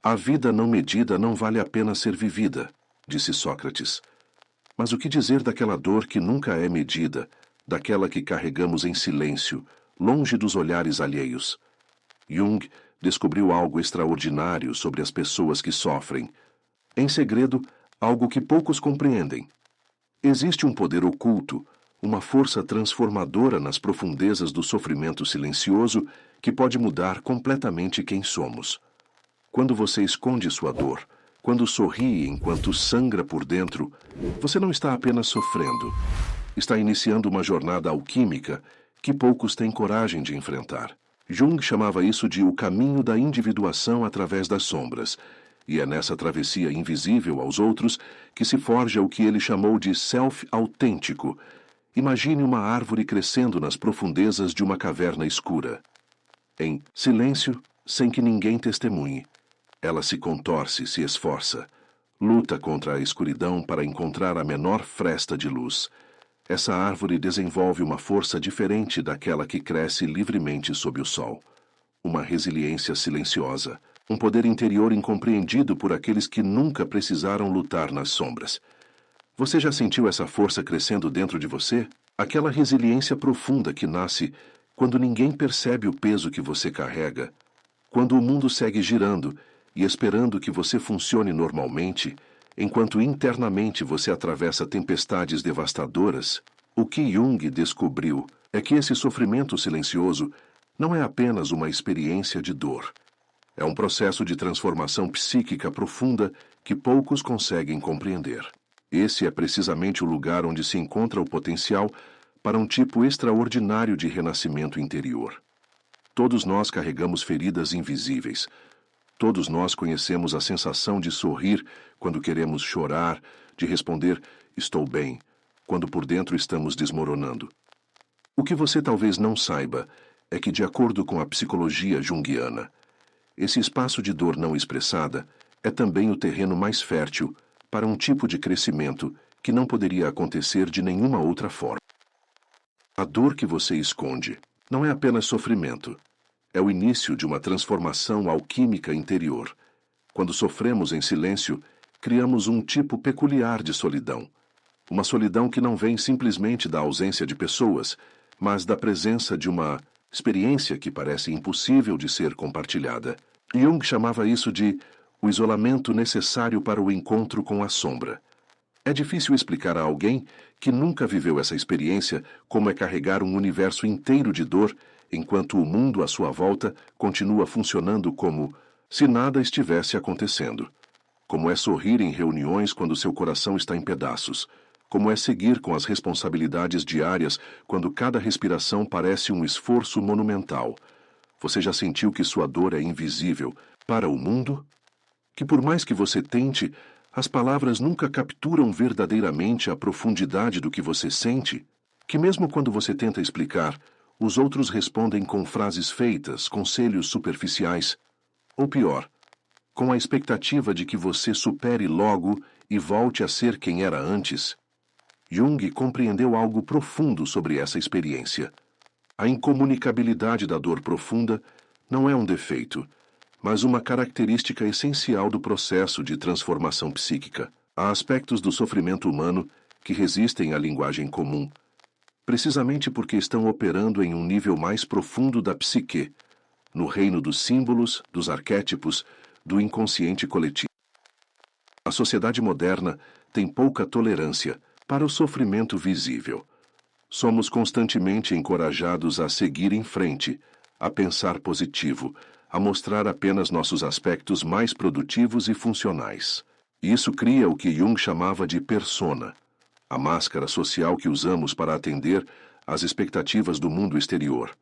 A vida não medida não vale a pena ser vivida, disse Sócrates. Mas o que dizer daquela dor que nunca é medida, daquela que carregamos em silêncio, longe dos olhares alheios? Jung descobriu algo extraordinário sobre as pessoas que sofrem. Em segredo, algo que poucos compreendem. Existe um poder oculto, uma força transformadora nas profundezas do sofrimento silencioso que pode mudar completamente quem somos. Quando você esconde sua dor, quando sorri enquanto sangra por dentro, você não está apenas sofrendo. Está iniciando uma jornada alquímica que poucos têm coragem de enfrentar. Jung chamava isso de o caminho da individuação através das sombras, e é nessa travessia invisível aos outros que se forja o que ele chamou de self autêntico. Imagine uma árvore crescendo nas profundezas de uma caverna escura. Em silêncio, sem que ninguém testemunhe. Ela se contorce, se esforça, luta contra a escuridão para encontrar a menor fresta de luz. Essa árvore desenvolve uma força diferente daquela que cresce livremente sob o sol. Uma resiliência silenciosa, um poder interior incompreendido por aqueles que nunca precisaram lutar nas sombras. Você já sentiu essa força crescendo dentro de você? Aquela resiliência profunda que nasce quando ninguém percebe o peso que você carrega, quando o mundo segue girando e esperando que você funcione normalmente, enquanto internamente você atravessa tempestades devastadoras. O que Jung descobriu é que esse sofrimento silencioso não é apenas uma experiência de dor. É um processo de transformação psíquica profunda que poucos conseguem compreender. Esse é precisamente o lugar onde se encontra o potencial para um tipo extraordinário de renascimento interior. Todos nós carregamos feridas invisíveis. Todos nós conhecemos a sensação de sorrir quando queremos chorar, de responder "estou bem", quando por dentro estamos desmoronando. O que você talvez não saiba é que, de acordo com a psicologia junguiana, esse espaço de dor não expressada é também o terreno mais fértil para um tipo de crescimento que não poderia acontecer de nenhuma outra forma. A dor que você esconde não é apenas sofrimento. É o início de uma transformação alquímica interior. Quando sofremos em silêncio, criamos um tipo peculiar de solidão. Uma solidão que não vem simplesmente da ausência de pessoas, mas da presença de uma experiência que parece impossível de ser compartilhada. Jung chamava isso de o isolamento necessário para o encontro com a sombra. É difícil explicar a alguém que nunca viveu essa experiência como é carregar um universo inteiro de dor enquanto o mundo à sua volta continua funcionando como se nada estivesse acontecendo. Como é sorrir em reuniões quando seu coração está em pedaços. Como é seguir com as responsabilidades diárias quando cada respiração parece um esforço monumental. Você já sentiu que sua dor é invisível para o mundo? Que por mais que você tente, as palavras nunca capturam verdadeiramente a profundidade do que você sente? Que mesmo quando você tenta explicar, os outros respondem com frases feitas, conselhos superficiais? Ou pior, com a expectativa de que você supere logo e volte a ser quem era antes? Jung compreendeu algo profundo sobre essa experiência. A incomunicabilidade da dor profunda não é um defeito, mas uma característica essencial do processo de transformação psíquica. Há aspectos do sofrimento humano que resistem à linguagem comum, precisamente porque estão operando em um nível mais profundo da psique, no reino dos símbolos, dos arquétipos, do inconsciente coletivo. A sociedade moderna tem pouca tolerância para o sofrimento visível. Somos constantemente encorajados a seguir em frente, a pensar positivo, a mostrar apenas nossos aspectos mais produtivos e funcionais. Isso cria o que Jung chamava de persona, a máscara social que usamos para atender às expectativas do mundo exterior.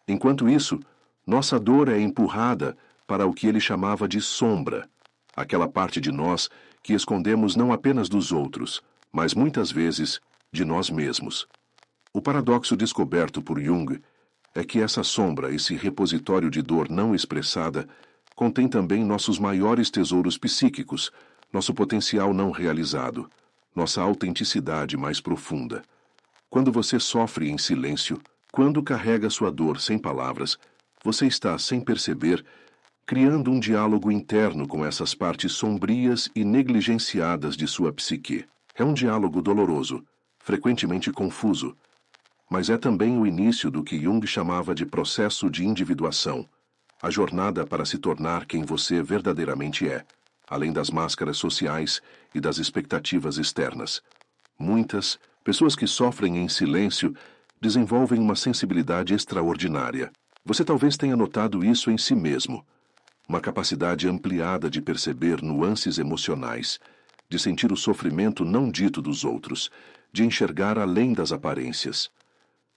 Enquanto isso, nossa dor é empurrada para o que ele chamava de sombra, aquela parte de nós que escondemos não apenas dos outros, mas muitas vezes de nós mesmos. O paradoxo descoberto por Jung é que essa sombra, esse repositório de dor não expressada, contém também nossos maiores tesouros psíquicos, nosso potencial não realizado, nossa autenticidade mais profunda. Quando você sofre em silêncio, quando carrega sua dor sem palavras, você está, sem perceber, criando um diálogo interno com essas partes sombrias e negligenciadas de sua psique. É um diálogo doloroso, frequentemente confuso, mas é também o início do que Jung chamava de processo de individuação, a jornada para se tornar quem você verdadeiramente é, além das máscaras sociais e das expectativas externas. Muitas pessoas que sofrem em silêncio desenvolvem uma sensibilidade extraordinária. Você talvez tenha notado isso em si mesmo. Uma capacidade ampliada de perceber nuances emocionais, de sentir o sofrimento não dito dos outros, de enxergar além das aparências.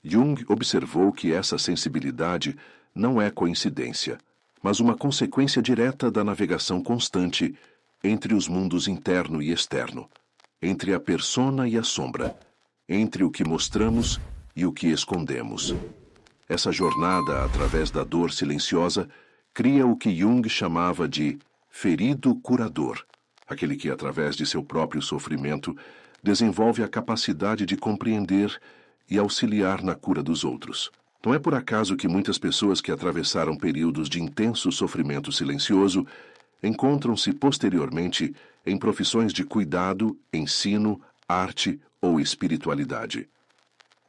Jung observou que essa sensibilidade não é coincidência, mas uma consequência direta da navegação constante entre os mundos interno e externo, entre a persona e a sombra, entre o que mostramos e o que escondemos. Essa jornada através da dor silenciosa cria o que Jung chamava de ferido curador, aquele que, através de seu próprio sofrimento, desenvolve a capacidade de compreender e auxiliar na cura dos outros. Não é por acaso que muitas pessoas que atravessaram períodos de intenso sofrimento silencioso encontram-se posteriormente em profissões de cuidado, ensino, arte ou espiritualidade.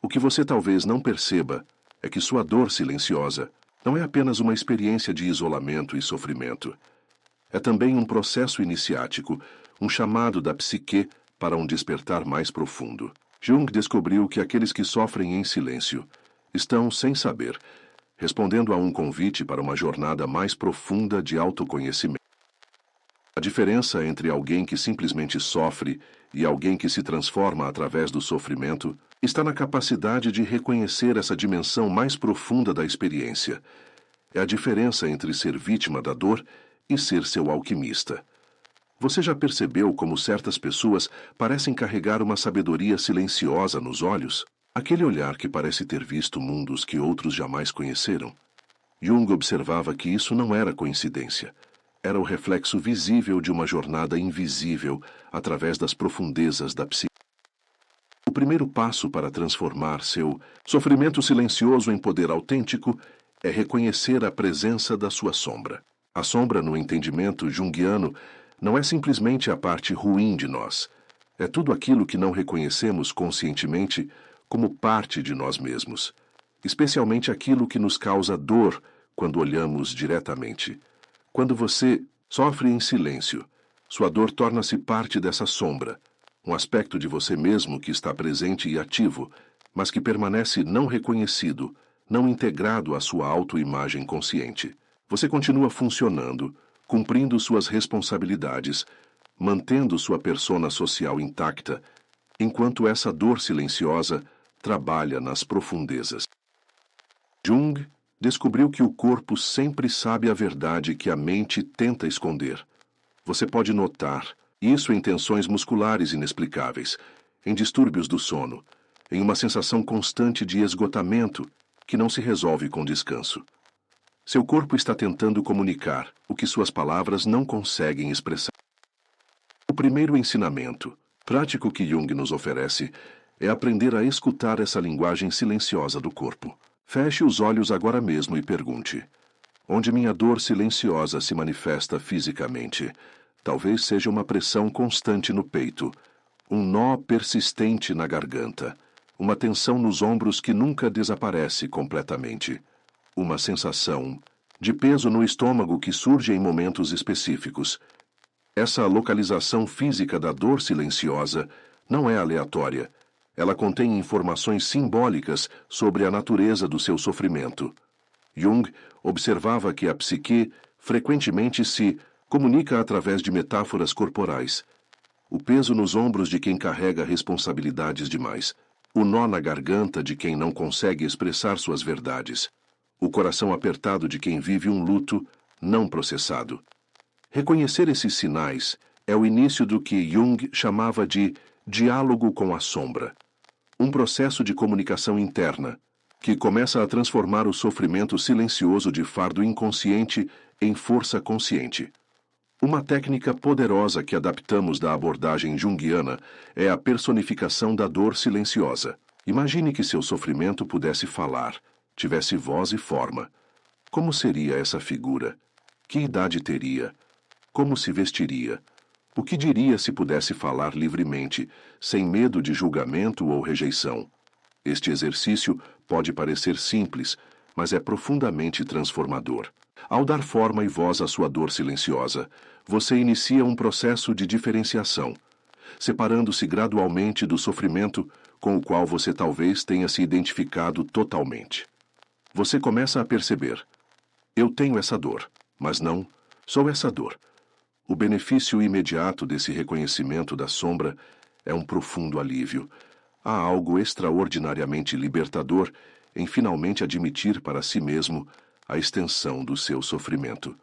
O que você talvez não perceba é que sua dor silenciosa não é apenas uma experiência de isolamento e sofrimento. É também um processo iniciático, um chamado da psique para um despertar mais profundo. Jung descobriu que aqueles que sofrem em silêncio estão, sem saber, respondendo a um convite para uma jornada mais profunda de autoconhecimento. A diferença entre alguém que simplesmente sofre e alguém que se transforma através do sofrimento está na capacidade de reconhecer essa dimensão mais profunda da experiência. É a diferença entre ser vítima da dor e ser seu alquimista. Você já percebeu como certas pessoas parecem carregar uma sabedoria silenciosa nos olhos? Aquele olhar que parece ter visto mundos que outros jamais conheceram? Jung observava que isso não era coincidência. Era o reflexo visível de uma jornada invisível através das profundezas da psique. O primeiro passo para transformar seu sofrimento silencioso em poder autêntico é reconhecer a presença da sua sombra. A sombra, no entendimento junguiano, não é simplesmente a parte ruim de nós. É tudo aquilo que não reconhecemos conscientemente como parte de nós mesmos, especialmente aquilo que nos causa dor quando olhamos diretamente. Quando você sofre em silêncio, sua dor torna-se parte dessa sombra, um aspecto de você mesmo que está presente e ativo, mas que permanece não reconhecido, não integrado à sua autoimagem consciente. Você continua funcionando, cumprindo suas responsabilidades, mantendo sua persona social intacta, enquanto essa dor silenciosa trabalha nas profundezas. Jung descobriu que o corpo sempre sabe a verdade que a mente tenta esconder. Você pode notar isso em tensões musculares inexplicáveis, em distúrbios do sono, em uma sensação constante de esgotamento que não se resolve com descanso. Seu corpo está tentando comunicar o que suas palavras não conseguem expressar. O primeiro ensinamento prático que Jung nos oferece é aprender a escutar essa linguagem silenciosa do corpo. Feche os olhos agora mesmo e pergunte: onde minha dor silenciosa se manifesta fisicamente? Talvez seja uma pressão constante no peito, um nó persistente na garganta, uma tensão nos ombros que nunca desaparece completamente, uma sensação de peso no estômago que surge em momentos específicos. Essa localização física da dor silenciosa não é aleatória. Ela contém informações simbólicas sobre a natureza do seu sofrimento. Jung observava que a psique frequentemente se comunica através de metáforas corporais. O peso nos ombros de quem carrega responsabilidades demais, o nó na garganta de quem não consegue expressar suas verdades, o coração apertado de quem vive um luto não processado. Reconhecer esses sinais é o início do que Jung chamava de diálogo com a sombra, um processo de comunicação interna que começa a transformar o sofrimento silencioso de fardo inconsciente em força consciente. Uma técnica poderosa que adaptamos da abordagem junguiana é a personificação da dor silenciosa. Imagine que seu sofrimento pudesse falar, tivesse voz e forma. Como seria essa figura? Que idade teria? Como se vestiria? O que diria se pudesse falar livremente, sem medo de julgamento ou rejeição? Este exercício pode parecer simples, mas é profundamente transformador. Ao dar forma e voz à sua dor silenciosa, você inicia um processo de diferenciação, separando-se gradualmente do sofrimento com o qual você talvez tenha se identificado totalmente. Você começa a perceber: eu tenho essa dor, mas não sou essa dor. O benefício imediato desse reconhecimento da sombra é um profundo alívio. Há algo extraordinariamente libertador em finalmente admitir para si mesmo a extensão do seu sofrimento.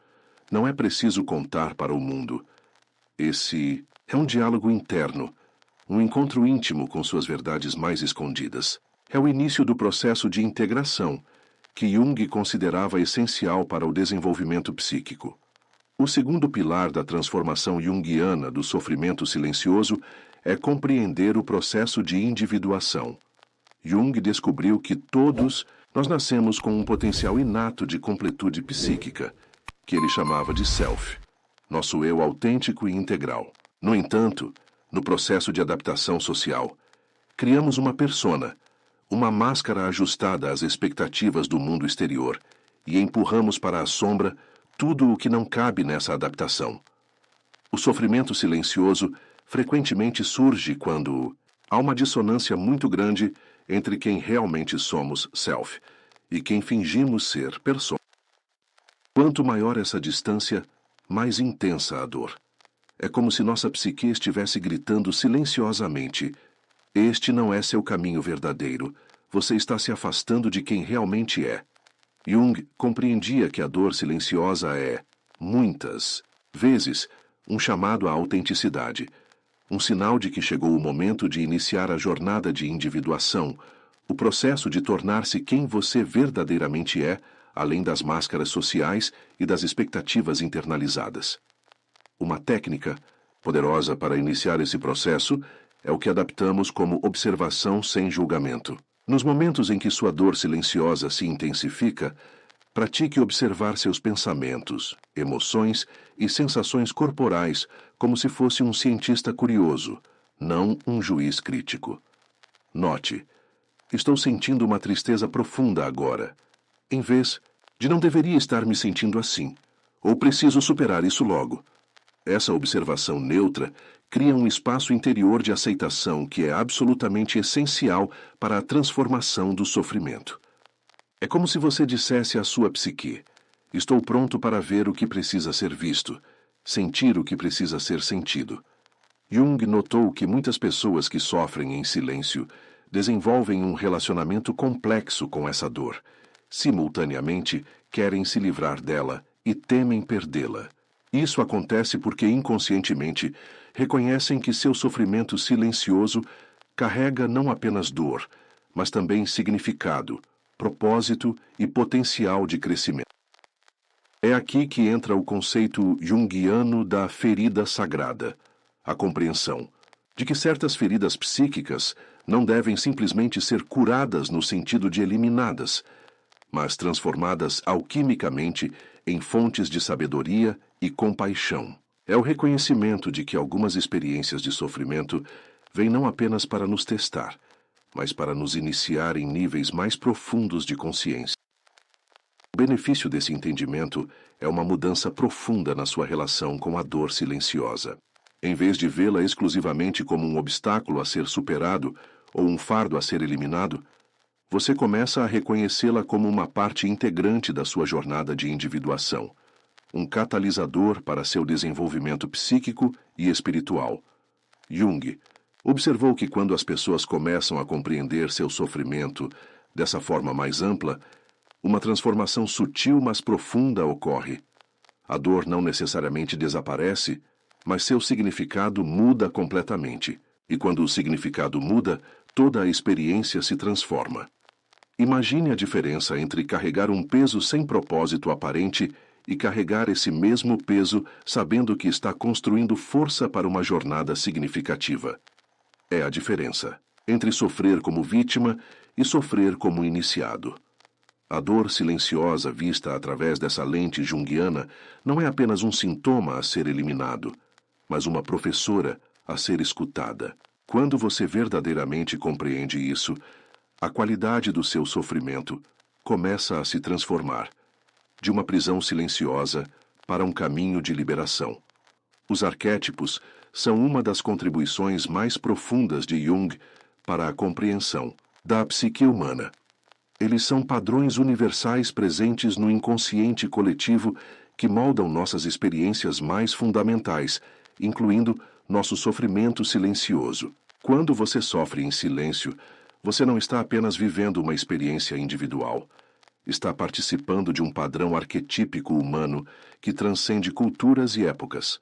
Não é preciso contar para o mundo. Esse é um diálogo interno, um encontro íntimo com suas verdades mais escondidas. É o início do processo de integração, que Jung considerava essencial para o desenvolvimento psíquico. O segundo pilar da transformação junguiana do sofrimento silencioso é compreender o processo de individuação. Jung descobriu que todos nós nascemos com um potencial inato de completude psíquica, que ele chamava de self, nosso eu autêntico e integral. No entanto, no processo de adaptação social, criamos uma persona, uma máscara ajustada às expectativas do mundo exterior, e empurramos para a sombra tudo o que não cabe nessa adaptação. O sofrimento silencioso frequentemente surge quando há uma dissonância muito grande entre quem realmente somos self e quem fingimos ser persona. Quanto maior essa distância, mais intensa a dor. É como se nossa psique estivesse gritando silenciosamente: este não é seu caminho verdadeiro, você está se afastando de quem realmente é. Jung compreendia que a dor silenciosa é, muitas vezes, um chamado à autenticidade, um sinal de que chegou o momento de iniciar a jornada de individuação, o processo de tornar-se quem você verdadeiramente é, além das máscaras sociais e das expectativas internalizadas. Uma técnica poderosa para iniciar esse processo é o que adaptamos como observação sem julgamento. Nos momentos em que sua dor silenciosa se intensifica, pratique observar seus pensamentos, emoções e sensações corporais como se fosse um cientista curioso, não um juiz crítico. Note: estou sentindo uma tristeza profunda agora, em vez de não deveria estar me sentindo assim, ou preciso superar isso logo. Essa observação neutra cria um espaço interior de aceitação que é absolutamente essencial para a transformação do sofrimento. É como se você dissesse à sua psique: estou pronto para ver o que precisa ser visto, sentir o que precisa ser sentido. Jung notou que muitas pessoas que sofrem em silêncio desenvolvem um relacionamento complexo com essa dor. Simultaneamente, querem se livrar dela e temem perdê-la. Isso acontece porque inconscientemente reconhecem que seu sofrimento silencioso carrega não apenas dor, mas também significado, propósito e potencial de crescimento. É aqui que entra o conceito junguiano da ferida sagrada, a compreensão de que certas feridas psíquicas não devem simplesmente ser curadas no sentido de eliminadas, mas transformadas alquimicamente em fontes de sabedoria e compaixão. É o reconhecimento de que algumas experiências de sofrimento vêm não apenas para nos testar, mas para nos iniciar em níveis mais profundos de consciência. O benefício desse entendimento é uma mudança profunda na sua relação com a dor silenciosa. Em vez de vê-la exclusivamente como um obstáculo a ser superado ou um fardo a ser eliminado, você começa a reconhecê-la como uma parte integrante da sua jornada de individuação, um catalisador para seu desenvolvimento psíquico e espiritual. Jung observou que quando as pessoas começam a compreender seu sofrimento dessa forma mais ampla, uma transformação sutil mas profunda ocorre. A dor não necessariamente desaparece, mas seu significado muda completamente. E quando o significado muda, toda a experiência se transforma. Imagine a diferença entre carregar um peso sem propósito aparente e carregar esse mesmo peso sabendo que está construindo força para uma jornada significativa. É a diferença entre sofrer como vítima e sofrer como iniciado. A dor silenciosa vista através dessa lente junguiana não é apenas um sintoma a ser eliminado, mas uma professora a ser escutada. Quando você verdadeiramente compreende isso, a qualidade do seu sofrimento começa a se transformar de uma prisão silenciosa para um caminho de liberação. Os arquétipos são uma das contribuições mais profundas de Jung para a compreensão da psique humana. Eles são padrões universais presentes no inconsciente coletivo que moldam nossas experiências mais fundamentais, incluindo nosso sofrimento silencioso. Quando você sofre em silêncio, você não está apenas vivendo uma experiência individual. Está participando de um padrão arquetípico humano que transcende culturas e épocas.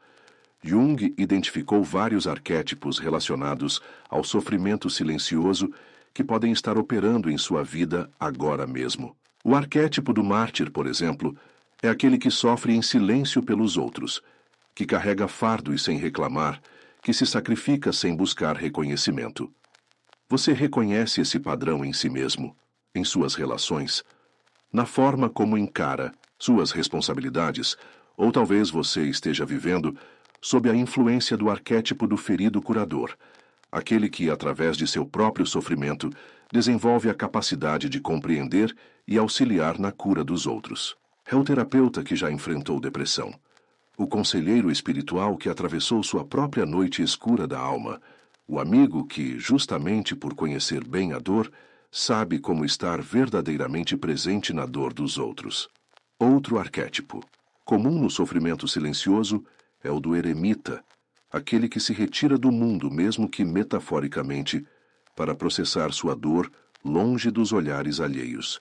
Jung identificou vários arquétipos relacionados ao sofrimento silencioso que podem estar operando em sua vida agora mesmo. O arquétipo do mártir, por exemplo, é aquele que sofre em silêncio pelos outros, que carrega fardos sem reclamar, que se sacrifica sem buscar reconhecimento. Você reconhece esse padrão em si mesmo, em suas relações, na forma como encara suas responsabilidades, ou talvez você esteja vivendo sob a influência do arquétipo do ferido curador, aquele que, através de seu próprio sofrimento, desenvolve a capacidade de compreender e auxiliar na cura dos outros. É o terapeuta que já enfrentou depressão, o conselheiro espiritual que atravessou sua própria noite escura da alma, o amigo que, justamente por conhecer bem a dor, sabe como estar verdadeiramente presente na dor dos outros. Outro arquétipo, comum no sofrimento silencioso, é o do eremita, aquele que se retira do mundo, mesmo que metaforicamente, para processar sua dor longe dos olhares alheios.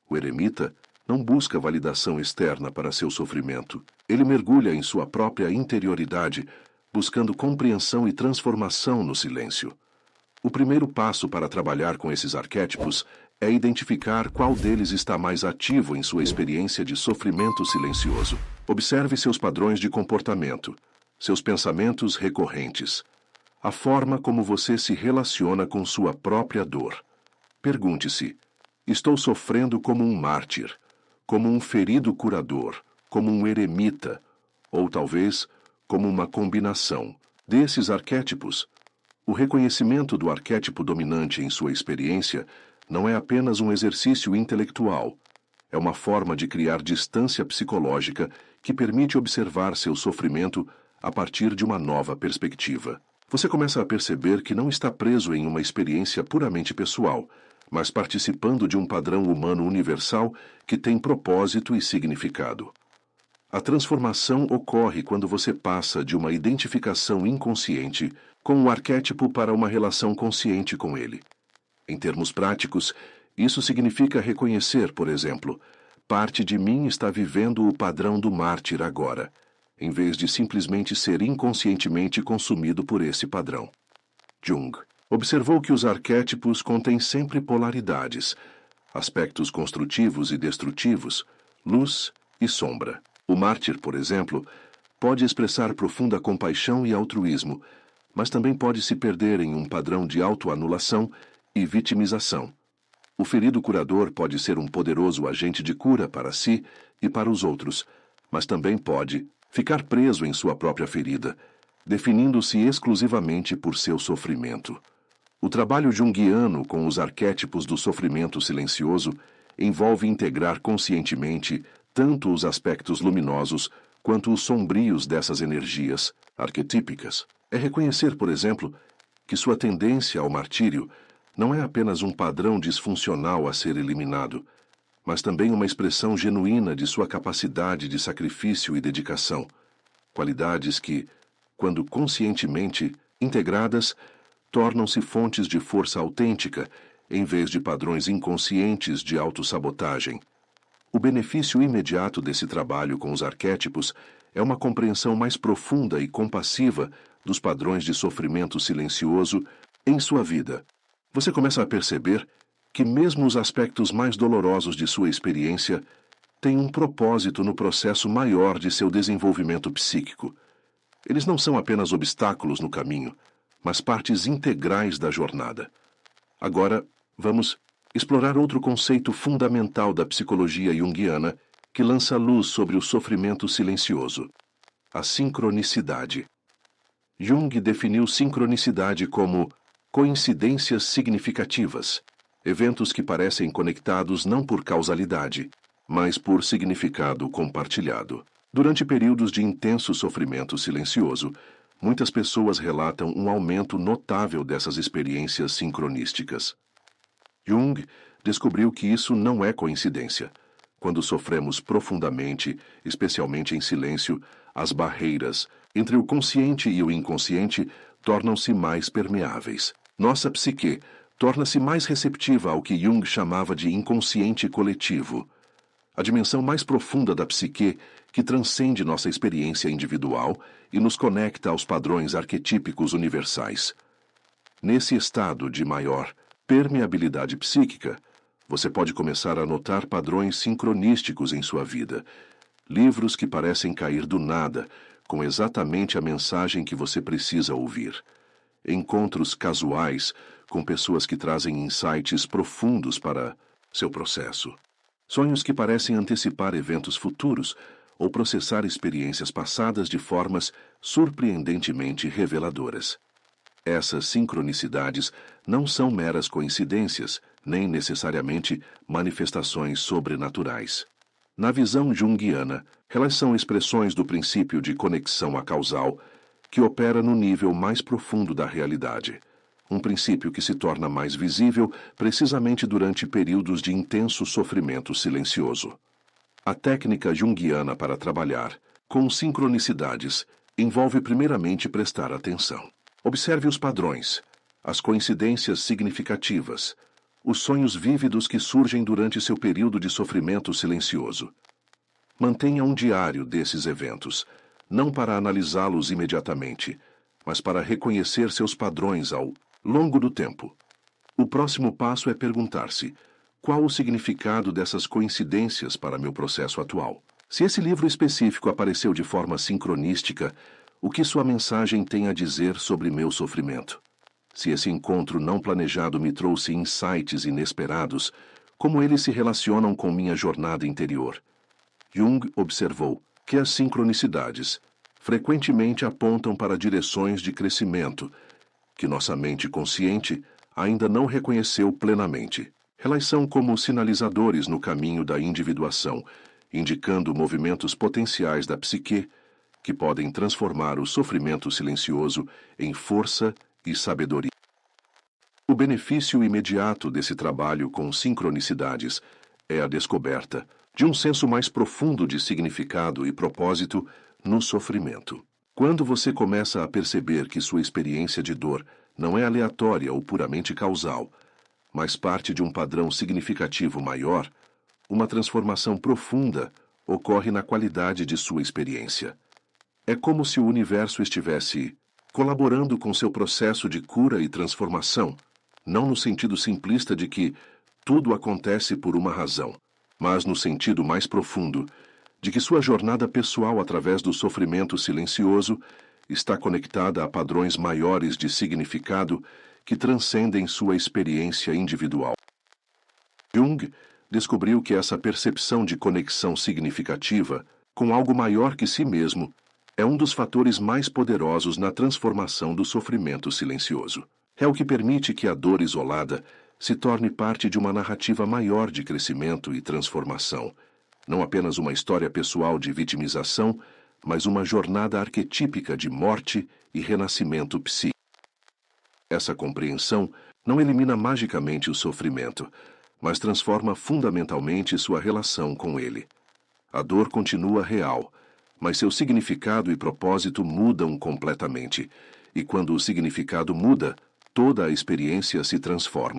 O eremita não busca validação externa para seu sofrimento. Ele mergulha em sua própria interioridade, buscando compreensão e transformação no silêncio. O primeiro passo para trabalhar com esses arquétipos é identificar qual deles está mais ativo em sua experiência de sofrimento silencioso. Observe seus padrões de comportamento, seus pensamentos recorrentes, a forma como você se relaciona com sua própria dor. Pergunte-se: estou sofrendo como um mártir, como um ferido curador, como um eremita, ou talvez como uma combinação desses arquétipos? O reconhecimento do arquétipo dominante em sua experiência não é apenas um exercício intelectual, é uma forma de criar distância psicológica que permite observar seu sofrimento a partir de uma nova perspectiva. Você começa a perceber que não está preso em uma experiência puramente pessoal, mas participando de um padrão humano universal que tem propósito e significado. A transformação ocorre quando você passa de uma identificação inconsciente com o arquétipo para uma relação consciente com ele. Em termos práticos, isso significa reconhecer, por exemplo, parte de mim está vivendo o padrão do mártir agora, em vez de simplesmente ser inconscientemente consumido por esse padrão. Jung observou que os arquétipos contêm sempre polaridades, aspectos construtivos e destrutivos, luz e sombra. O mártir, por exemplo, pode expressar profunda compaixão e altruísmo, mas também pode se perder em um padrão de autoanulação e vitimização. O ferido curador pode ser um poderoso agente de cura para si e para os outros, mas também pode ficar preso em sua própria ferida, definindo-se exclusivamente por seu sofrimento. O trabalho junguiano com os arquétipos do sofrimento silencioso envolve integrar conscientemente tanto os aspectos luminosos quanto os sombrios dessas energias arquetípicas. É reconhecer, por exemplo, que sua tendência ao martírio não é apenas um padrão disfuncional a ser eliminado, mas também uma expressão genuína de sua capacidade de sacrifício e dedicação, qualidades que, quando conscientemente integradas, tornam-se fontes de força autêntica, em vez de padrões inconscientes de autossabotagem. O benefício imediato desse trabalho com os arquétipos é uma compreensão mais profunda e compassiva dos padrões de sofrimento silencioso em sua vida. Você começa a perceber que mesmo os aspectos mais dolorosos de sua experiência têm um propósito no processo maior de seu desenvolvimento psíquico. Eles não são apenas obstáculos no caminho, mas partes integrais da jornada. Agora, vamos explorar outro conceito fundamental da psicologia junguiana que lança luz sobre o sofrimento silencioso: a sincronicidade. Jung definiu sincronicidade como coincidências significativas, eventos que parecem conectados não por causalidade, mas por significado compartilhado. Durante períodos de intenso sofrimento silencioso, muitas pessoas relatam um aumento notável dessas experiências sincronísticas. Jung descobriu que isso não é coincidência. Quando sofremos profundamente, especialmente em silêncio, as barreiras entre o consciente e o inconsciente tornam-se mais permeáveis. Nossa psique torna-se mais receptiva ao que Jung chamava de inconsciente coletivo, a dimensão mais profunda da psique que transcende nossa experiência individual e nos conecta aos padrões arquetípicos universais. Nesse estado de maior permeabilidade psíquica, você pode começar a notar padrões sincronísticos em sua vida, livros que parecem cair do nada, com exatamente a mensagem que você precisa ouvir, encontros casuais com pessoas que trazem insights profundos para seu processo, sonhos que parecem antecipar eventos futuros ou processar experiências passadas de formas surpreendentemente reveladoras. Essas sincronicidades não são meras coincidências, nem necessariamente manifestações sobrenaturais. Na visão junguiana, elas são expressões do princípio de conexão acausal que opera no nível mais profundo da realidade, um princípio que se torna mais visível precisamente durante períodos de intenso sofrimento silencioso. A técnica junguiana para trabalhar com sincronicidades envolve primeiramente prestar atenção. Observe os padrões, as coincidências significativas, os sonhos vívidos que surgem durante seu período de sofrimento silencioso. Mantenha um diário desses eventos, não para analisá-los imediatamente, mas para reconhecer seus padrões ao longo do tempo. O próximo passo é perguntar-se: qual o significado dessas coincidências para meu processo atual? Se esse livro específico apareceu de forma sincronística, o que sua mensagem tem a dizer sobre meu sofrimento? Se esse encontro não planejado me trouxe insights inesperados, como eles se relacionam com minha jornada interior? Jung observou que as sincronicidades frequentemente apontam para direções de crescimento que nossa mente consciente ainda não reconheceu plenamente. Elas são como sinalizadores no caminho da individuação, indicando movimentos potenciais da psique que podem transformar o sofrimento silencioso em força e sabedoria. O benefício imediato desse trabalho com sincronicidades é a descoberta de um senso mais profundo de significado e propósito no sofrimento. Quando você começa a perceber que sua experiência de dor não é aleatória ou puramente causal, mas parte de um padrão significativo maior, uma transformação profunda ocorre na qualidade de sua experiência. É como se o universo estivesse colaborando com seu processo de cura e transformação, não no sentido simplista de que tudo acontece por uma razão, mas no sentido mais profundo de que sua jornada pessoal através do sofrimento silencioso está conectada a padrões maiores de significado que transcendem sua experiência individual. Jung descobriu que essa percepção de conexão significativa com algo maior que si mesmo é um dos fatores mais poderosos na transformação do sofrimento silencioso. É o que permite que a dor isolada se torne parte de uma narrativa maior de crescimento e transformação, não apenas uma história pessoal de vitimização, mas uma jornada arquetípica de morte e renascimento psíquico. Essa compreensão não elimina magicamente o sofrimento, mas transforma fundamentalmente sua relação com ele. A dor continua real, mas seu significado e propósito mudam completamente, e quando o significado muda, toda a experiência se transforma.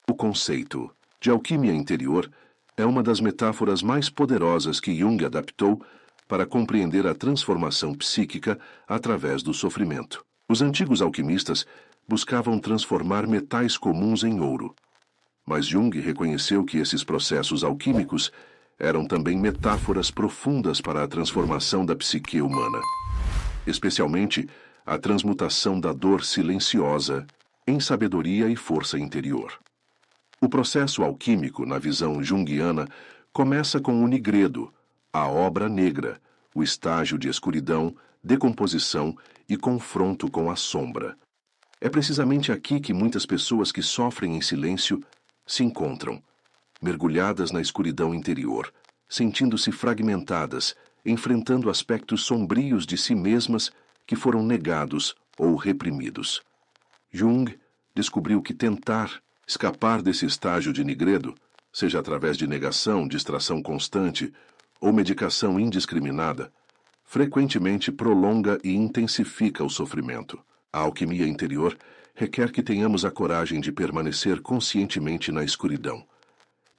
O conceito de alquimia interior é uma das metáforas mais poderosas que Jung adaptou para compreender a transformação psíquica através do sofrimento. Os antigos alquimistas buscavam transformar metais comuns em ouro, mas Jung reconheceu que esses processos alquímicos eram também metáforas profundas para a transformação da psique humana, especialmente a transmutação da dor silenciosa em sabedoria e força interior. O processo alquímico, na visão junguiana, começa com o nigredo, a obra negra, o estágio de escuridão, decomposição e confronto com a sombra. É precisamente aqui que muitas pessoas que sofrem em silêncio se encontram, mergulhadas na escuridão interior, sentindo-se fragmentadas, enfrentando aspectos sombrios de si mesmas que foram negados ou reprimidos. Jung descobriu que tentar escapar desse estágio de nigredo, seja através de negação, distração constante ou medicação indiscriminada, frequentemente prolonga e intensifica o sofrimento. A alquimia interior requer que tenhamos a coragem de permanecer conscientemente na escuridão,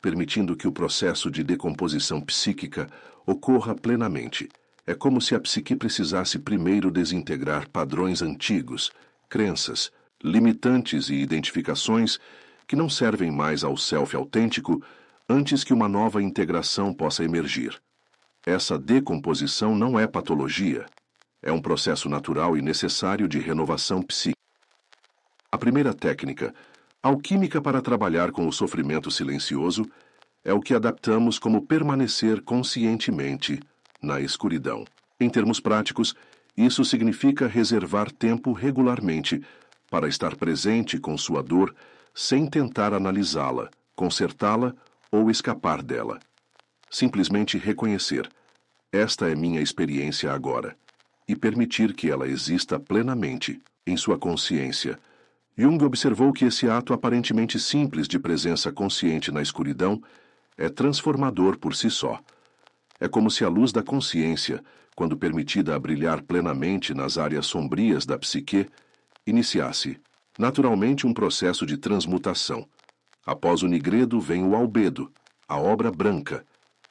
permitindo que o processo de decomposição psíquica ocorra plenamente. É como se a psique precisasse primeiro desintegrar padrões antigos, crenças, limitantes e identificações que não servem mais ao self autêntico antes que uma nova integração possa emergir. Essa decomposição não é patologia. É um processo natural e necessário de renovação psíquica. A primeira técnica, alquímica para trabalhar com o sofrimento silencioso, é o que adaptamos como permanecer conscientemente na escuridão. Em termos práticos, isso significa reservar tempo regularmente para estar presente com sua dor sem tentar analisá-la, consertá-la ou escapar dela. Simplesmente reconhecer: esta é minha experiência agora, e permitir que ela exista plenamente em sua consciência. Jung observou que esse ato aparentemente simples de presença consciente na escuridão é transformador por si só. É como se a luz da consciência, quando permitida a brilhar plenamente nas áreas sombrias da psique, iniciasse, naturalmente, um processo de transmutação. Após o nigredo vem o albedo, a obra branca,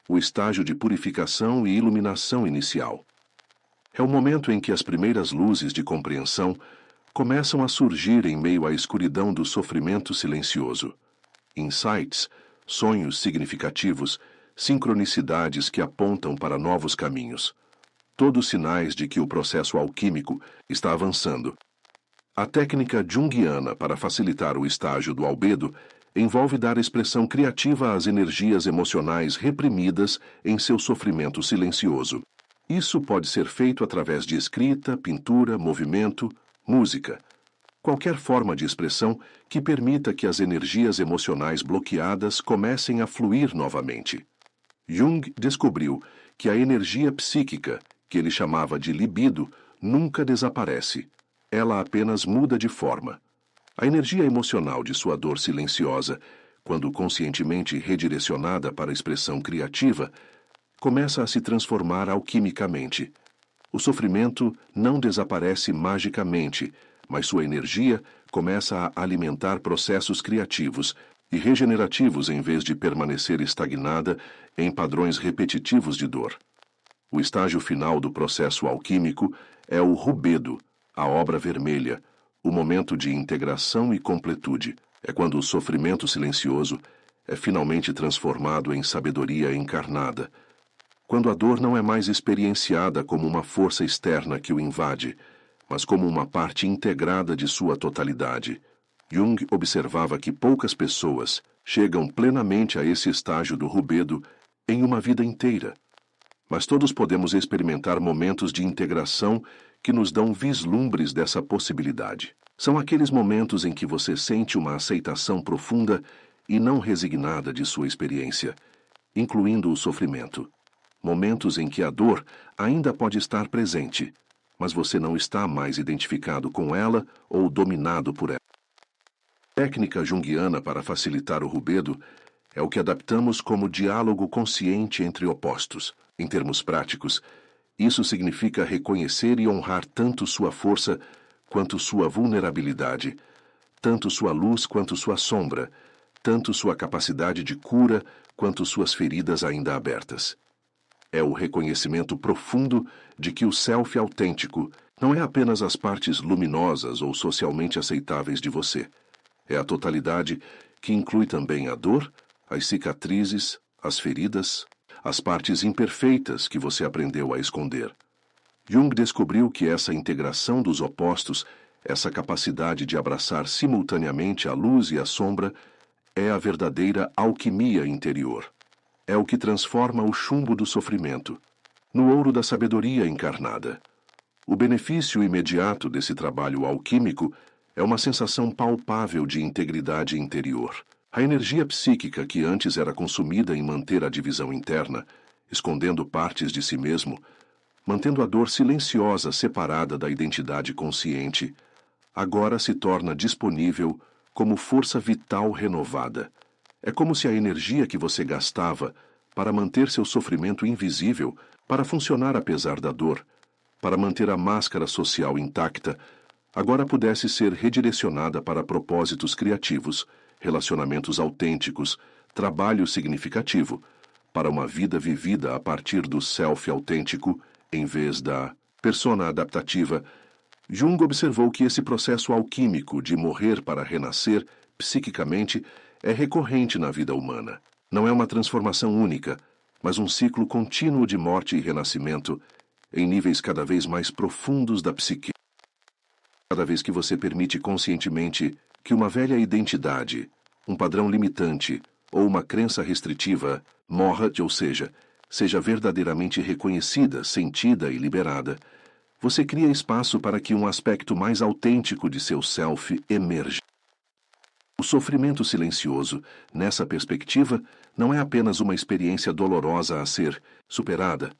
o estágio de purificação e iluminação inicial. É o momento em que as primeiras luzes de compreensão começam a surgir em meio à escuridão do sofrimento silencioso. Insights, sonhos significativos, sincronicidades que apontam para novos caminhos. Todos sinais de que o processo alquímico está avançando. A técnica junguiana para facilitar o estágio do albedo envolve dar expressão criativa às energias emocionais reprimidas em seu sofrimento silencioso. Isso pode ser feito através de escrita, pintura, movimento, música. Qualquer forma de expressão que permita que as energias emocionais bloqueadas comecem a fluir novamente. Jung descobriu que a energia psíquica, que ele chamava de libido, nunca desaparece. Ela apenas muda de forma. A energia emocional de sua dor silenciosa, quando conscientemente redirecionada para a expressão criativa, começa a se transformar alquimicamente. O sofrimento não desaparece magicamente, mas sua energia começa a alimentar processos criativos e regenerativos em vez de permanecer estagnada em padrões repetitivos de dor. O estágio final do processo alquímico é o rubedo, a obra vermelha, o momento de integração e completude. É quando o sofrimento silencioso é finalmente transformado em sabedoria encarnada. Quando a dor não é mais experienciada como uma força externa que o invade, mas como uma parte integrada de sua totalidade. Jung observava que poucas pessoas chegam plenamente a esse estágio do rubedo em uma vida inteira. Mas todos podemos experimentar momentos de integração que nos dão vislumbres dessa possibilidade. São aqueles momentos em que você sente uma aceitação profunda e não resignada de sua experiência, incluindo o sofrimento. Momentos em que a dor ainda pode estar presente, mas você não está mais identificado com ela ou dominado por ela. A técnica junguiana para facilitar o rubedo é o que adaptamos como diálogo consciente entre opostos. Em termos práticos, isso significa reconhecer e honrar tanto sua força quanto sua vulnerabilidade, tanto sua luz quanto sua sombra, tanto sua capacidade de cura quanto suas feridas ainda abertas. É o reconhecimento profundo de que o self autêntico não é apenas as partes luminosas ou socialmente aceitáveis de você. É a totalidade que inclui também a dor, as cicatrizes, as feridas, as partes imperfeitas que você aprendeu a esconder. Jung descobriu que essa integração dos opostos, essa capacidade de abraçar simultaneamente a luz e a sombra, é a verdadeira alquimia interior. É o que transforma o chumbo do sofrimento no ouro da sabedoria encarnada. O benefício imediato desse trabalho alquímico é uma sensação palpável de integridade interior. A energia psíquica que antes era consumida em manter a divisão interna, escondendo partes de si mesmo, mantendo a dor silenciosa separada da identidade consciente, agora se torna disponível como força vital renovada. É como se a energia que você gastava para manter seu sofrimento invisível, para funcionar apesar da dor, para manter a máscara social intacta, agora pudesse ser redirecionada para propósitos criativos, relacionamentos autênticos, trabalho significativo, para uma vida vivida a partir do self autêntico, em vez da persona adaptativa. Jung observou que esse processo alquímico de morrer para renascer psiquicamente é recorrente na vida humana. Não é uma transformação única, mas um ciclo contínuo de morte e renascimento em níveis cada vez mais profundos da psique. Cada vez que você permite conscientemente que uma velha identidade, um padrão limitante ou uma crença restritiva morra, ou seja verdadeiramente reconhecida, sentida e liberada, você cria espaço para que um aspecto mais autêntico de seu self emerja. O sofrimento silencioso, nessa perspectiva, não é apenas uma experiência dolorosa a ser superada,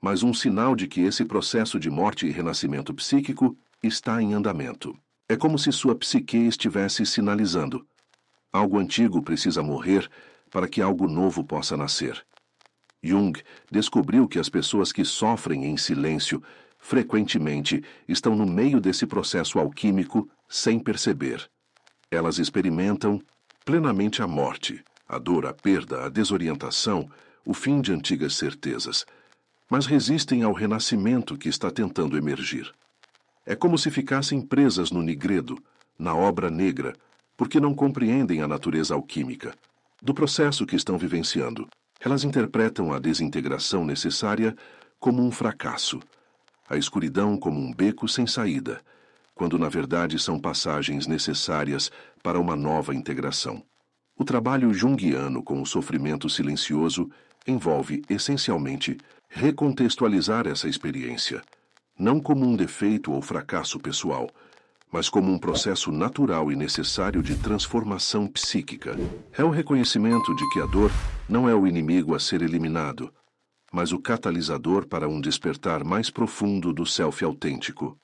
mas um sinal de que esse processo de morte e renascimento psíquico está em andamento. É como se sua psique estivesse sinalizando: algo antigo precisa morrer para que algo novo possa nascer. Jung descobriu que as pessoas que sofrem em silêncio frequentemente estão no meio desse processo alquímico sem perceber. Elas experimentam plenamente a morte, a dor, a perda, a desorientação, o fim de antigas certezas, mas resistem ao renascimento que está tentando emergir. É como se ficassem presas no nigredo, na obra negra, porque não compreendem a natureza alquímica do processo que estão vivenciando. Elas interpretam a desintegração necessária como um fracasso, a escuridão como um beco sem saída, quando na verdade são passagens necessárias para uma nova integração. O trabalho junguiano com o sofrimento silencioso envolve, essencialmente, recontextualizar essa experiência, não como um defeito ou fracasso pessoal, mas como um processo natural e necessário de transformação psíquica. É o reconhecimento de que a dor não é o inimigo a ser eliminado, mas o catalisador para um despertar mais profundo do self autêntico.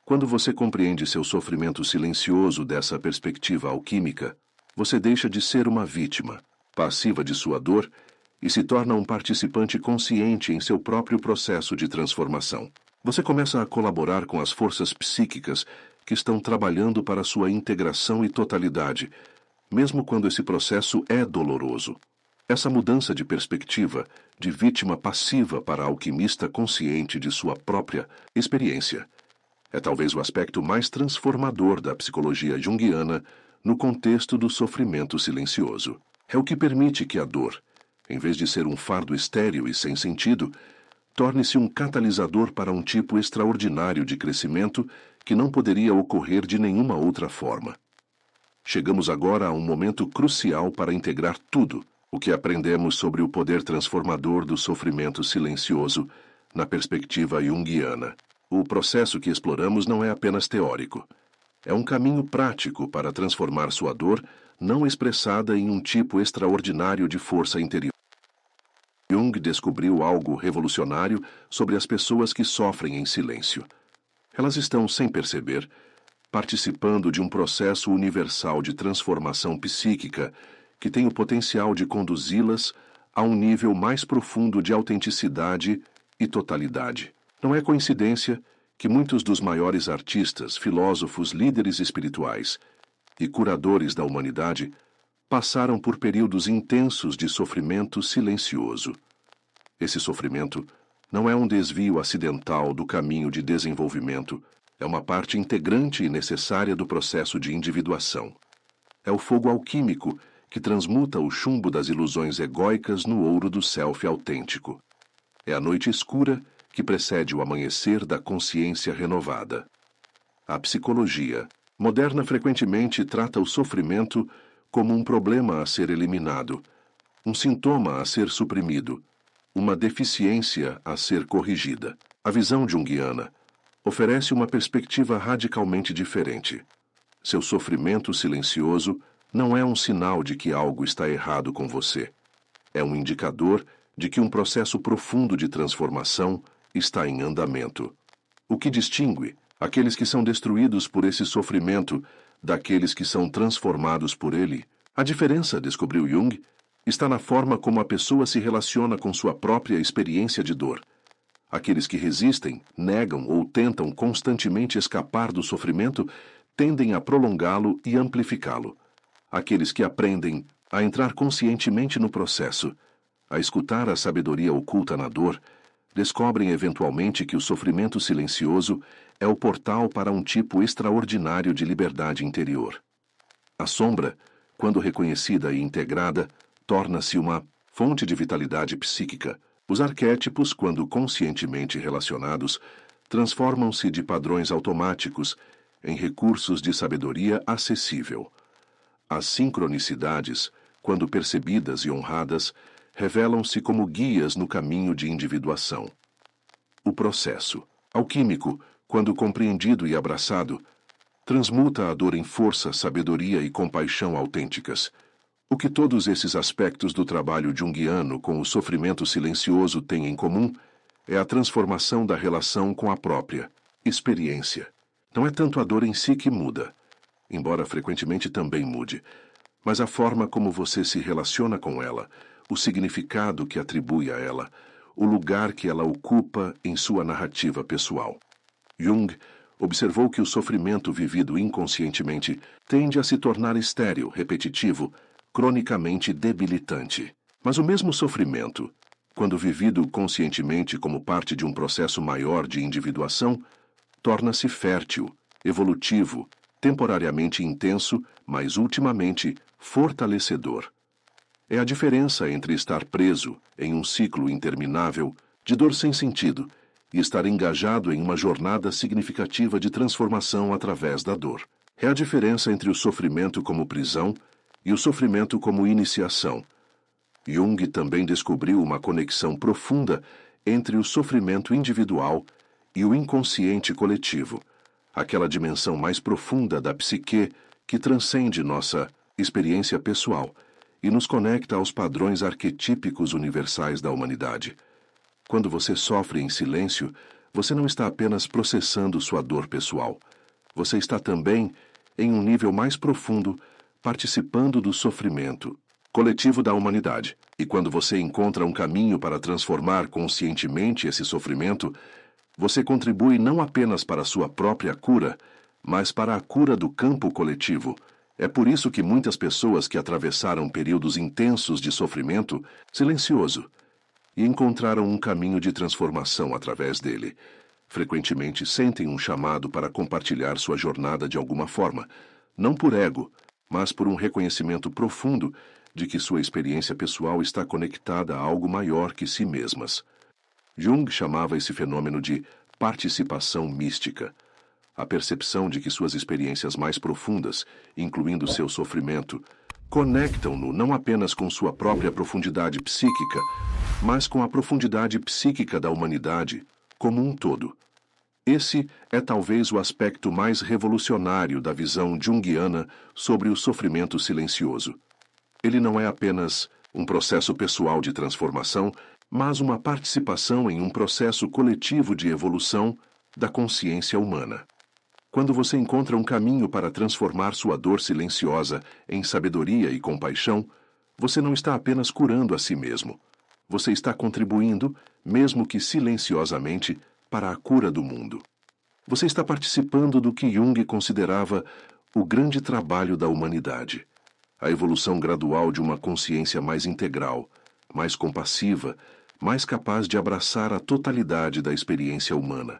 Quando você compreende seu sofrimento silencioso dessa perspectiva alquímica, você deixa de ser uma vítima, passiva de sua dor, e se torna um participante consciente em seu próprio processo de transformação. Você começa a colaborar com as forças psíquicas que estão trabalhando para sua integração e totalidade, mesmo quando esse processo é doloroso. Essa mudança de perspectiva, de vítima passiva para alquimista consciente de sua própria experiência, é talvez o aspecto mais transformador da psicologia junguiana no contexto do sofrimento silencioso. É o que permite que a dor, em vez de ser um fardo estéril e sem sentido, torne-se um catalisador para um tipo extraordinário de crescimento que não poderia ocorrer de nenhuma outra forma. Chegamos agora a um momento crucial para integrar tudo o que aprendemos sobre o poder transformador do sofrimento silencioso na perspectiva junguiana. O processo que exploramos não é apenas teórico. É um caminho prático para transformar sua dor não expressada em um tipo extraordinário de força interior. Jung descobriu algo revolucionário sobre as pessoas que sofrem em silêncio. Elas estão, sem perceber, participando de um processo universal de transformação psíquica que tem o potencial de conduzi-las a um nível mais profundo de autenticidade e totalidade. Não é coincidência que muitos dos maiores artistas, filósofos, líderes espirituais e curadores da humanidade passaram por períodos intensos de sofrimento silencioso. Esse sofrimento não é um desvio acidental do caminho de desenvolvimento, é uma parte integrante e necessária do processo de individuação. É o fogo alquímico que transmuta o chumbo das ilusões egóicas no ouro do self autêntico. É a noite escura que precede o amanhecer da consciência renovada. A psicologia moderna frequentemente trata o sofrimento como um problema a ser eliminado, um sintoma a ser suprimido, uma deficiência a ser corrigida. A visão junguiana oferece uma perspectiva radicalmente diferente. Seu sofrimento silencioso não é um sinal de que algo está errado com você. É um indicador de que um processo profundo de transformação está em andamento. O que distingue aqueles que são destruídos por esse sofrimento daqueles que são transformados por ele? A diferença, descobriu Jung, está na forma como a pessoa se relaciona com sua própria experiência de dor. Aqueles que resistem, negam ou tentam constantemente escapar do sofrimento tendem a prolongá-lo e amplificá-lo. Aqueles que aprendem a entrar conscientemente no processo, a escutar a sabedoria oculta na dor, descobrem eventualmente que o sofrimento silencioso é o portal para um tipo extraordinário de liberdade interior. A sombra, quando reconhecida e integrada, torna-se uma fonte de vitalidade psíquica. Os arquétipos, quando conscientemente relacionados, transformam-se de padrões automáticos em recursos de sabedoria acessível. As sincronicidades, quando percebidas e honradas, revelam-se como guias no caminho de individuação. O processo alquímico, quando compreendido e abraçado, transmuta a dor em força, sabedoria e compaixão autênticas. O que todos esses aspectos do trabalho junguiano com o sofrimento silencioso têm em comum é a transformação da relação com a própria experiência. Não é tanto a dor em si que muda, embora frequentemente também mude, mas a forma como você se relaciona com ela, o significado que atribui a ela, o lugar que ela ocupa em sua narrativa pessoal. Jung observou que o sofrimento vivido inconscientemente tende a se tornar estéril, repetitivo, cronicamente debilitante. Mas o mesmo sofrimento, quando vivido conscientemente como parte de um processo maior de individuação, torna-se fértil, evolutivo, temporariamente intenso, mas ultimamente fortalecedor. É a diferença entre estar preso em um ciclo interminável de dor sem sentido e estar engajado em uma jornada significativa de transformação através da dor. É a diferença entre o sofrimento como prisão e o sofrimento como iniciação. Jung também descobriu uma conexão profunda entre o sofrimento individual e o inconsciente coletivo, aquela dimensão mais profunda da psique que transcende nossa experiência pessoal e nos conecta aos padrões arquetípicos universais da humanidade. Quando você sofre em silêncio, você não está apenas processando sua dor pessoal. Você está também, em um nível mais profundo, participando do sofrimento coletivo da humanidade. E quando você encontra um caminho para transformar conscientemente esse sofrimento, você contribui não apenas para a sua própria cura, mas para a cura do campo coletivo. É por isso que muitas pessoas que atravessaram períodos intensos de sofrimento silencioso e encontraram um caminho de transformação através dele, frequentemente sentem um chamado para compartilhar sua jornada de alguma forma, não por ego, mas por um reconhecimento profundo de que sua experiência pessoal está conectada a algo maior que si mesmas. Jung chamava esse fenômeno de participação mística. A percepção de que suas experiências mais profundas, incluindo seu sofrimento, conectam-no não apenas com sua própria profundidade psíquica, mas com a profundidade psíquica da humanidade como um todo. Esse é talvez o aspecto mais revolucionário da visão junguiana sobre o sofrimento silencioso. Ele não é apenas um processo pessoal de transformação, mas uma participação em um processo coletivo de evolução da consciência humana. Quando você encontra um caminho para transformar sua dor silenciosa em sabedoria e compaixão, você não está apenas curando a si mesmo. Você está contribuindo, mesmo que silenciosamente, para a cura do mundo. Você está participando do que Jung considerava o grande trabalho da humanidade, a evolução gradual de uma consciência mais integral, mais compassiva, mais capaz de abraçar a totalidade da experiência humana.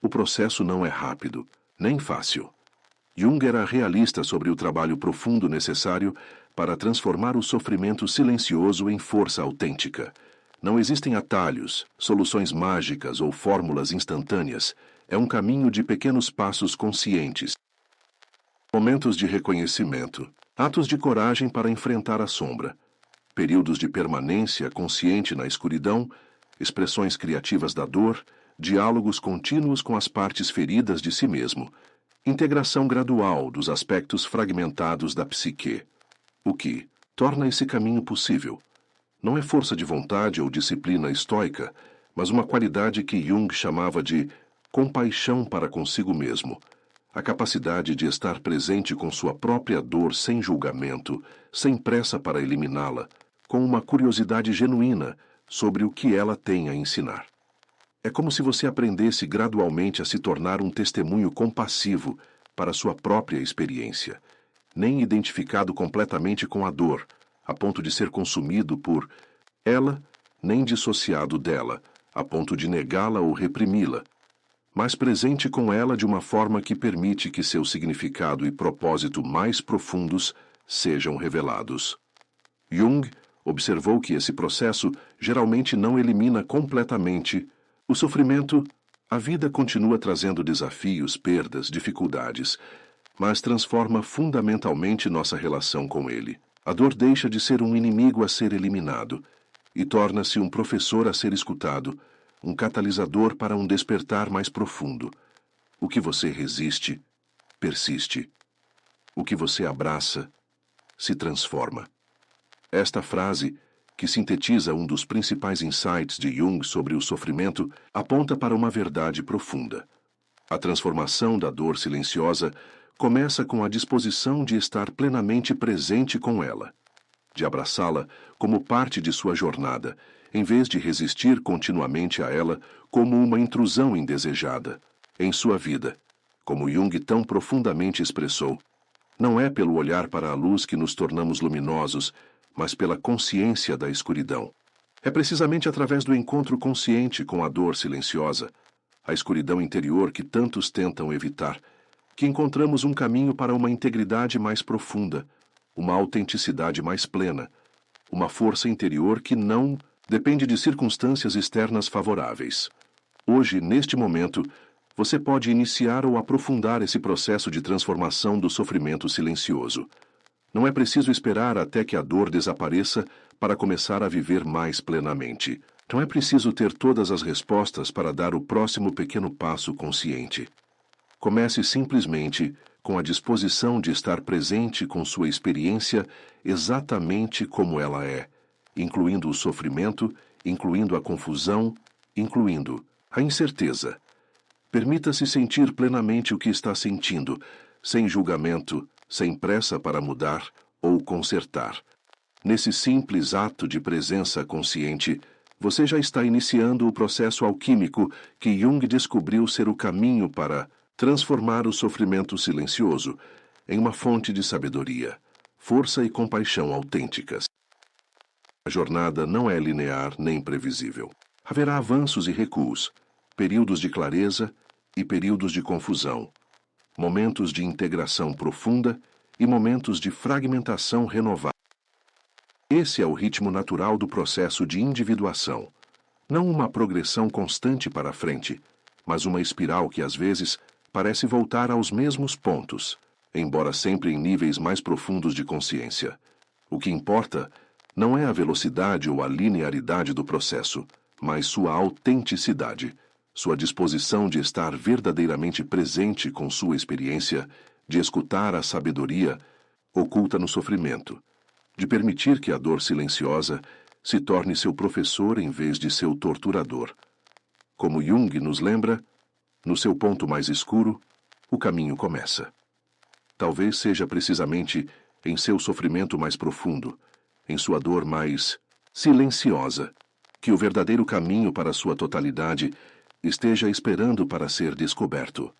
O processo não é rápido, nem fácil. Jung era realista sobre o trabalho profundo necessário para transformar o sofrimento silencioso em força autêntica. Não existem atalhos, soluções mágicas ou fórmulas instantâneas. É um caminho de pequenos passos conscientes. Momentos de reconhecimento. Atos de coragem para enfrentar a sombra, períodos de permanência consciente na escuridão, expressões criativas da dor, diálogos contínuos com as partes feridas de si mesmo, integração gradual dos aspectos fragmentados da psique. O que torna esse caminho possível não é força de vontade ou disciplina estoica, mas uma qualidade que Jung chamava de compaixão para consigo mesmo, a capacidade de estar presente com sua própria dor sem julgamento, sem pressa para eliminá-la, com uma curiosidade genuína sobre o que ela tem a ensinar. É como se você aprendesse gradualmente a se tornar um testemunho compassivo para sua própria experiência, nem identificado completamente com a dor, a ponto de ser consumido por ela, nem dissociado dela, a ponto de negá-la ou reprimi-la, mas presente com ela de uma forma que permite que seu significado e propósito mais profundos sejam revelados. Jung observou que esse processo geralmente não elimina completamente o sofrimento. A vida continua trazendo desafios, perdas, dificuldades, mas transforma fundamentalmente nossa relação com ele. A dor deixa de ser um inimigo a ser eliminado e torna-se um professor a ser escutado, um catalisador para um despertar mais profundo. O que você resiste, persiste. O que você abraça, se transforma. Esta frase, que sintetiza um dos principais insights de Jung sobre o sofrimento, aponta para uma verdade profunda. A transformação da dor silenciosa começa com a disposição de estar plenamente presente com ela, de abraçá-la como parte de sua jornada, em vez de resistir continuamente a ela como uma intrusão indesejada em sua vida. Como Jung tão profundamente expressou, não é pelo olhar para a luz que nos tornamos luminosos, mas pela consciência da escuridão. É precisamente através do encontro consciente com a dor silenciosa, a escuridão interior que tantos tentam evitar, que encontramos um caminho para uma integridade mais profunda, uma autenticidade mais plena, uma força interior que não depende de circunstâncias externas favoráveis. Hoje, neste momento, você pode iniciar ou aprofundar esse processo de transformação do sofrimento silencioso. Não é preciso esperar até que a dor desapareça para começar a viver mais plenamente. Não é preciso ter todas as respostas para dar o próximo pequeno passo consciente. Comece simplesmente com a disposição de estar presente com sua experiência exatamente como ela é, incluindo o sofrimento, incluindo a confusão, incluindo a incerteza. Permita-se sentir plenamente o que está sentindo, sem julgamento, sem pressa para mudar ou consertar. Nesse simples ato de presença consciente, você já está iniciando o processo alquímico que Jung descobriu ser o caminho para transformar o sofrimento silencioso em uma fonte de sabedoria, força e compaixão autênticas. A jornada não é linear nem previsível. Haverá avanços e recuos, períodos de clareza e períodos de confusão, momentos de integração profunda e momentos de fragmentação renovada. Esse é o ritmo natural do processo de individuação, não uma progressão constante para a frente, mas uma espiral que às vezes parece voltar aos mesmos pontos, embora sempre em níveis mais profundos de consciência. O que importa não é a velocidade ou a linearidade do processo, mas sua autenticidade, sua disposição de estar verdadeiramente presente com sua experiência, de escutar a sabedoria oculta no sofrimento, de permitir que a dor silenciosa se torne seu professor em vez de seu torturador. Como Jung nos lembra, no seu ponto mais escuro, o caminho começa. Talvez seja precisamente em seu sofrimento mais profundo, em sua dor mais silenciosa, que o verdadeiro caminho para sua totalidade esteja esperando para ser descoberto.